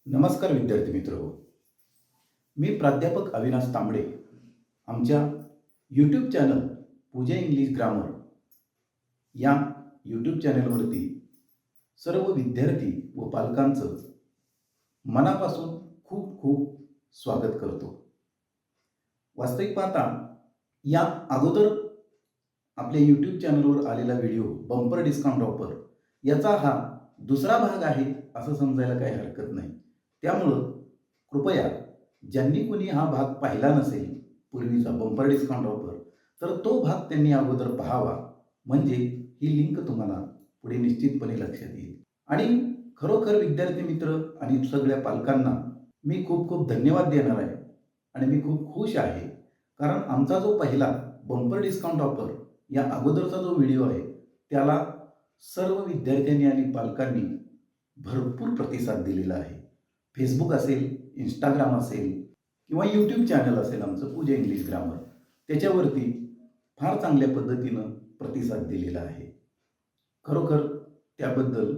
नमस्कार विद्यार्थी मित्र. मी प्राध्यापक अविनाश तांबडे. आमच्या यूट्यूब चॅनल पूजा इंग्लिश ग्रामर या यूट्यूब चॅनलवरती सर्व विद्यार्थी व पालकांचं मनापासून खूप खूप स्वागत करतो. वास्तविक पाहता या अगोदर आपल्या यूट्यूब चॅनलवर आलेला व्हिडिओ बंपर डिस्काउंट ऑफर याचा हा दुसरा भाग आहे असं समजायला काही हरकत नाही. त्यामुळं कृपया ज्यांनी कोणी हा भाग पाहिला नसेल पूर्वीचा बंपर डिस्काउंट ऑफर तर तो भाग त्यांनी अगोदर पाहावा, म्हणजे ही लिंक तुम्हाला पुढे निश्चितपणे लक्षात येईल. आणि खरोखर विद्यार्थी मित्र आणि सगळ्या पालकांना मी खूप खूप धन्यवाद देणार आहे आणि मी खूप खुश आहे, कारण आमचा जो पहिला बंपर डिस्काउंट ऑफर या अगोदरचा जो व्हिडिओ आहे त्याला सर्व विद्यार्थ्यांनी आणि पालकांनी भरपूर प्रतिसाद दिलेला आहे. फेसबुक असेल, इंस्टाग्राम असेल किंवा यूट्यूब चॅनल असेल आमचं पूजा इंग्लिश ग्रामर, त्याच्यावरती फार चांगल्या पद्धतीनं प्रतिसाद दिलेला आहे. खरोखर त्याबद्दल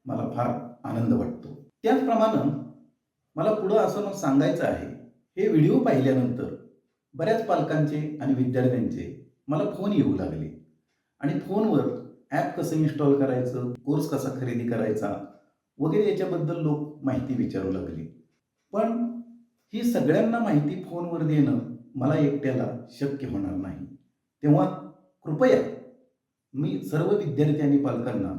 मला फार आनंद वाटतो. त्याचप्रमाणे मला पुढं असं मग सांगायचं आहे, हे व्हिडिओ पाहिल्यानंतर बऱ्याच पालकांचे आणि विद्यार्थ्यांचे मला फोन येऊ लागले आणि फोनवर ॲप कसं इन्स्टॉल करायचं, कोर्स कसा खरेदी करायचा वगैरे याच्याबद्दल लोक माहिती विचारू लागले. पण ही सगळ्यांना माहिती फोनवर देणं मला एकट्याला शक्य होणार नाही. तेव्हा कृपया मी सर्व विद्यार्थी आणि पालकांना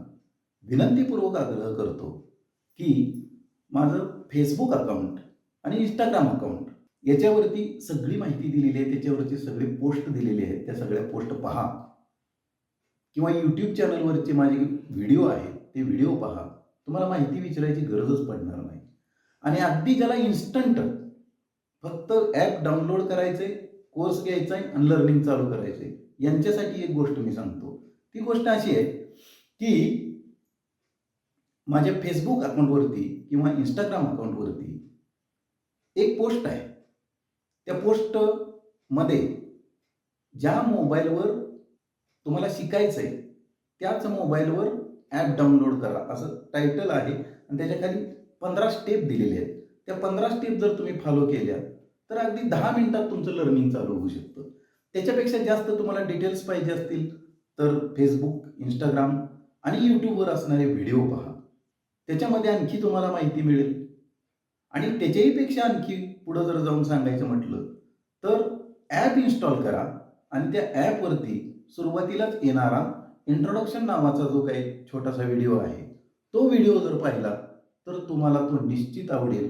विनंतीपूर्वक आग्रह करतो की माझं फेसबुक अकाउंट आणि इंस्टाग्राम अकाउंट याच्यावरती सगळी माहिती दिलेली आहे, त्याच्यावरती सगळे पोस्ट दिलेले आहेत, त्या सगळ्या पोस्ट पहा किंवा यूट्यूब चॅनलवरचे माझे व्हिडिओ आहेत ते व्हिडिओ पहा. तुम्हाला माहिती विचारायची गरजच पडणार नाही. आणि अगदी ज्याला इन्स्टंट फक्त ॲप डाउनलोड करायचे, कोर्स घ्यायचा आहे आणि लर्निंग चालू करायचे, यांच्यासाठी एक गोष्ट मी सांगतो. ती गोष्ट अशी आहे की माझ्या फेसबुक अकाउंटवरती किंवा इंस्टाग्राम अकाउंटवरती एक पोस्ट आहे. त्या पोस्टमध्ये ज्या मोबाईलवर तुम्हाला शिकायचं आहे त्याच मोबाईलवर ॲप डाउनलोड करा असं टायटल आहे आणि त्याच्याखाली 15 स्टेप दिलेले आहेत. त्या 15 स्टेप जर तुम्ही फॉलो केल्या तर अगदी 10 मिनिटात तुमचं लर्निंग चालू होऊ शकतं. त्याच्यापेक्षा जास्त तुम्हाला डिटेल्स पाहिजे असतील तर फेसबुक, इंस्टाग्राम आणि यूट्यूबवर असणारे व्हिडिओ पहा. त्याच्यामध्ये आणखी तुम्हाला माहिती मिळेल. आणि त्याच्याहीपेक्षा आणखी पुढं जर जाऊन सांगायचं म्हटलं तर ॲप इन्स्टॉल करा आणि त्या ॲपवरती सुरुवातीलाच येणारा इंट्रोडक्शन नावाचा जो काही छोटासा व्हिडिओ आहे तो व्हिडिओ जर पाहिला तर तुम्हाला तो निश्चित आवडेल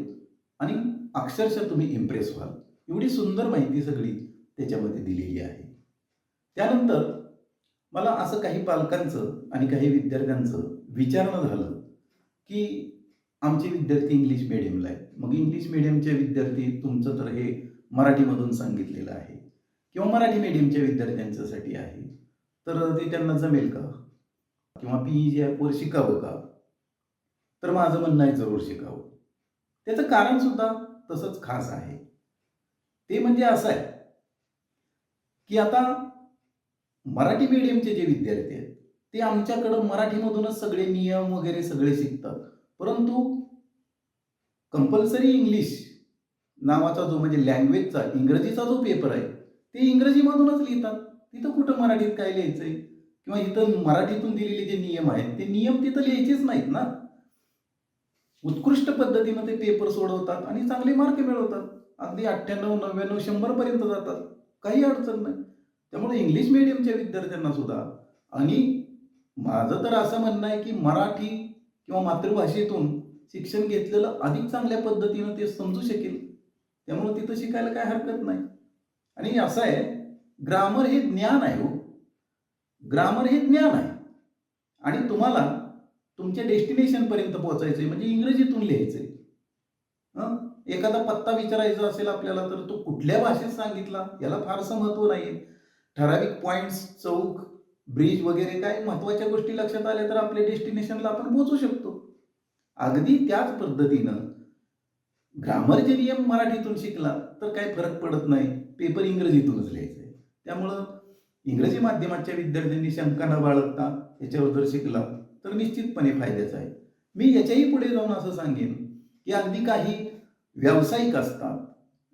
आणि अक्षरशः तुम्ही इम्प्रेस व्हाल. एवढी सुंदर माहिती सगळी त्याच्यामध्ये दिलेली आहे. त्यानंतर मला असं काही पालकांचं आणि काही विद्यार्थ्यांचं विचारणं झालं की आमचे विद्यार्थी इंग्लिश मिडियमला आहेत. मग इंग्लिश मिडियमचे विद्यार्थी तुमचं तर हे मराठीमधून सांगितलेलं आहे किंवा मराठी मीडियमच्या विद्यार्थ्यांच्यासाठी आहे, तर ते त्यांना जमेल का? किंवा PEG ॲपवर शिकावं का? तर माझं म्हणणं आहे जरूर शिकावं. त्याचं कारण सुद्धा तसंच खास आहे. ते म्हणजे असं आहे की आता मराठी मीडियमचे जे विद्यार्थी आहेत ते आमच्याकडं मराठीमधूनच सगळे नियम वगैरे सगळे शिकतात, परंतु कंपल्सरी इंग्लिश नावाचा जो म्हणजे लँग्वेजचा इंग्रजीचा जो पेपर आहे ते इंग्रजीमधूनच लिहितात. तिथं कुठं मराठीत काय लिहायचंय किंवा इथं मराठीतून दिलेले जे नियम आहेत ते नियम तिथं लिहायचेच नाहीत ना. उत्कृष्ट पद्धतीनं ते पेपर सोडवतात आणि चांगले मार्क मिळवतात. अगदी 98, 99, 100 पर्यंत जातात, काही अडचण नाही. त्यामुळे इंग्लिश मिडियमच्या विद्यार्थ्यांना सुद्धा, आणि माझं तर असं म्हणणं आहे की मराठी किंवा मातृभाषेतून शिक्षण घेतलेलं अधिक चांगल्या पद्धतीनं ते समजू शकेल. त्यामुळे तिथं शिकायला काय हरकत नाही. आणि असं आहे, ग्रामर हे ज्ञान आहे हो. ग्रामर हे ज्ञान आहे आणि तुम्हाला तुमच्या डेस्टिनेशनपर्यंत पोहोचायचं आहे म्हणजे इंग्रजीतून लिहायचं आहे. एखादा पत्ता विचारायचा असेल आपल्याला तर तो कुठल्या भाषेत सांगितला याला फारसं महत्त्व नाही. ठराविक पॉईंट्स, चौक, ब्रिज वगैरे काय महत्त्वाच्या गोष्टी लक्षात आल्या तर आपल्या डेस्टिनेशनला आपण पोहोचू शकतो. अगदी त्याच पद्धतीनं ग्रामरचे नियम मराठीतून शिकला तर काही फरक पडत नाही, पेपर इंग्रजीतूनच लिहायचा आहे. त्यामुळं इंग्रजी माध्यमाच्या विद्यार्थ्यांनी शंका न बाळगता याच्यावर जर शिकला तर निश्चितपणे फायद्याचा आहे. मी याच्याही पुढे जाऊन असं सांगेन की अगदी काही व्यावसायिक असतात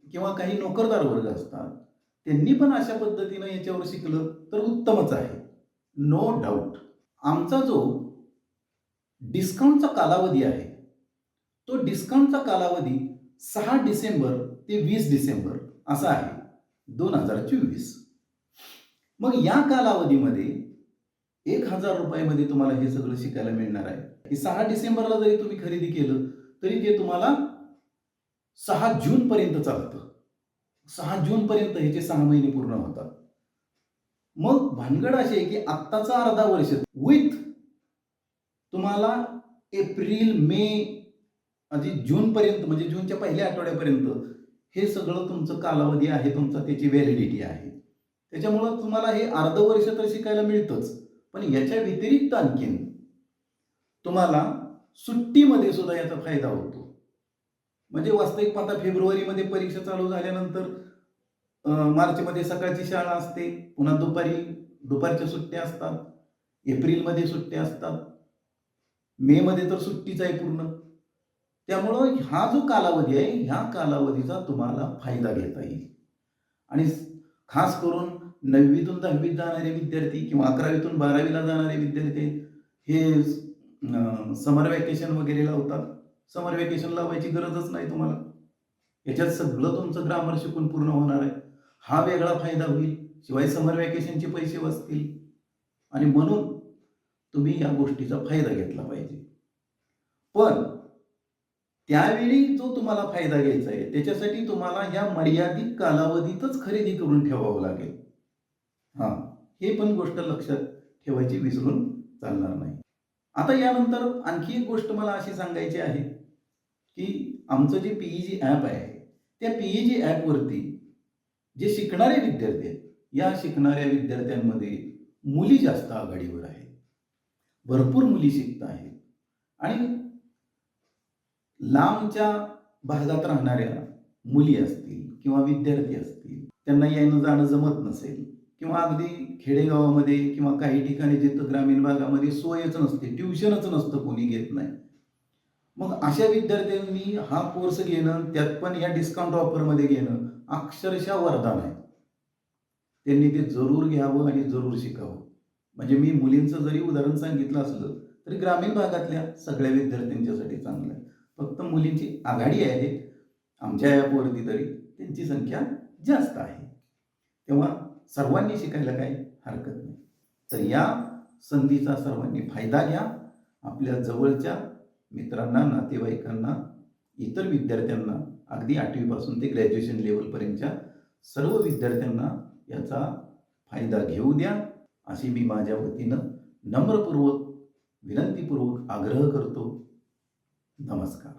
किंवा काही नोकरदार वर्ग असतात, त्यांनी पण अशा पद्धतीनं याच्यावर शिकलं तर उत्तमच आहे, नो डाऊट. आमचा जो डिस्काउंटचा कालावधी आहे, तो डिस्काउंटचा कालावधी 6 डिसेंबर ते 20 डिसेंबर असा आहे 2024. मग या कालावधीमध्ये 1,000 रुपयामध्ये तुम्हाला हे सगळं शिकायला मिळणार आहे. की 6 डिसेंबरला जरी तुम्ही खरेदी केलं तरी ते तुम्हाला 6 जून पर्यंत चालतं. 6 जून पर्यंत ह्याचे 6 महिने पूर्ण होतात. मग भानगड अशी आहे की आत्ताचा अर्धा वर्ष विथ तुम्हाला एप्रिल मे म्हणजे जून पर्यंत, म्हणजे जूनच्या पहिल्या आठवड्यापर्यंत हे सगळं तुमचं कालावधी आहे, तुमचा त्याची व्हॅलिडिटी आहे. त्याच्यामुळं तुम्हाला हे अर्ध वर्ष तर शिकायला मिळतंच, पण याच्या व्यतिरिक्त आणखीन तुम्हाला सुट्टीमध्ये सुद्धा याचा फायदा होतो. म्हणजे वास्तविक पाहता फेब्रुवारीमध्ये परीक्षा चालू झाल्यानंतर मार्चमध्ये सकाळची शाळा असते, पुन्हा दुपारच्या सुट्ट्या असतात, एप्रिलमध्ये सुट्ट्या असतात, मे मध्ये तर सुट्टीच आहे पूर्ण. त्यामुळं हा जो कालावधी आहे, ह्या कालावधीचा तुम्हाला फायदा घेता येईल. आणि खास करून 9वीतून 10वीत जाणारे विद्यार्थी किंवा 11वीतून 12वीला जाणारे विद्यार्थी हे समर वॅकेशन वगैरे लावतात. समर वॅकेशन लावायची गरजच नाही तुम्हाला. याच्यात सगळं तुमचं ग्रामर शिकून पूर्ण होणार आहे. हा वेगळा फायदा होईल. शिवाय समर वॅकेशनचे पैसे वाचतील. आणि म्हणून तुम्ही या गोष्टीचा फायदा घेतला पाहिजे. पण त्यावेळी जो तुम्हाला फायदा घ्यायचा आहे त्याच्यासाठी तुम्हाला या मर्यादित कालावधीतच खरेदी करून ठेवावं लागेल. हे पण गोष्ट लक्षात ठेवायची विसरून चालणार नाही. आता यानंतर आणखी एक गोष्ट मला अशी सांगायची आहे की आमचं जे PEG ॲप आहे, त्या PEG ॲपवरती जे शिकणारे विद्यार्थी आहेत, या शिकणाऱ्या विद्यार्थ्यांमध्ये मुली जास्त आघाडीवर आहेत. भरपूर मुली शिकत आहेत. आणि लांबच्या भागात राहणाऱ्या मुली असतील किंवा विद्यार्थी असतील, त्यांना येणं जाणं जमत नसेल किंवा अगदी खेडेगावामध्ये किंवा काही ठिकाणी जिथं ग्रामीण भागामध्ये सोयच नसते, ट्युशनच नसतं, कोणी घेत नाही. मग अशा विद्यार्थ्यांनी हा कोर्स घेणं, त्यात पण या डिस्काउंट ऑफरमध्ये घेणं अक्षरशः वरदान आहे. त्यांनी ते जरूर घ्यावं आणि जरूर शिकावं. म्हणजे मी मुलींचं जरी उदाहरण सांगितलं असलं तरी ग्रामीण भागातल्या सगळ्या विद्यार्थ्यांच्यासाठी चांगलं आहे. फक्त मुलींची आघाडी आहे आमच्या ॲपवरती, तरी त्यांची संख्या जास्त आहे. तेव्हा सर्वांनी शिकायला काही हरकत नाही. तर या संधीचा सर्वांनी फायदा घ्या. आपल्या जवळच्या मित्रांना, नातेवाईकांना, इतर विद्यार्थ्यांना, अगदी 8वीपासून ते ग्रॅज्युएशन लेवलपर्यंतच्या सर्व विद्यार्थ्यांना याचा फायदा घेऊ द्या, अशी मी माझ्या वतीनं नम्रपूर्वक, विनंतीपूर्वक आग्रह करतो. नमस्कार.